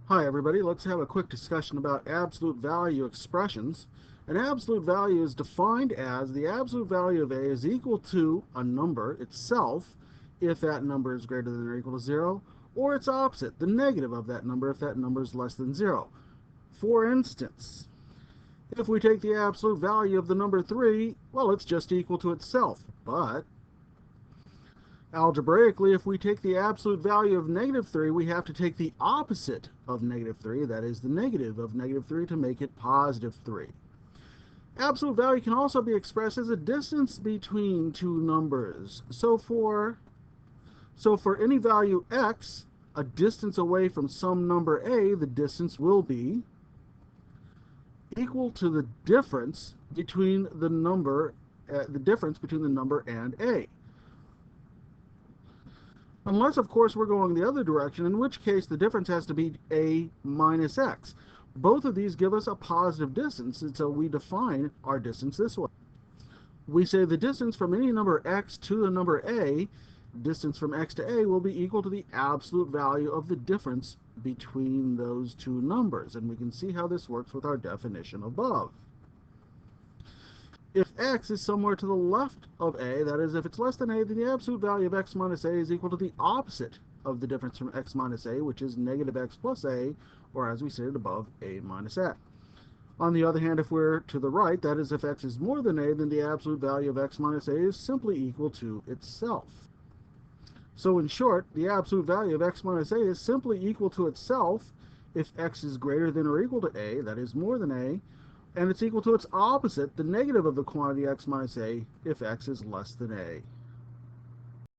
Hi everybody, let's have a quick discussion about absolute value expressions. An absolute value is defined as the absolute value of A is equal to a number itself if that number is greater than or equal to 0, or its opposite, the negative of that number if that number is less than 0. For instance, if we take the absolute value of the number 3, well, it's just equal to itself. But algebraically, if we take the absolute value of -3, we have to take the opposite of -3, that is the negative of -3, to make it +3. Absolute value can also be expressed as a distance between two numbers. So for any value x, a distance away from some number a, the distance will be equal to the difference between the number and a. Unless, of course, we're going the other direction, in which case the difference has to be a minus x. Both of these give us a positive distance, and so we define our distance this way. We say the distance from any number x to the number a, distance from x to a, will be equal to the absolute value of the difference between those two numbers. And we can see how this works with our definition above. If x is somewhere to the left of a, that is, if it's less than a, then the absolute value of x minus a is equal to the opposite of the difference from x minus a, which is negative x plus a, or as we stated above, a minus a. On the other hand, if we're to the right, that is, if x is more than a, then the absolute value of x minus a is simply equal to itself. So in short, the absolute value of x minus a is simply equal to itself if x is greater than or equal to a, that is more than a, and it's equal to its opposite, the negative of the quantity x minus a, if x is less than a.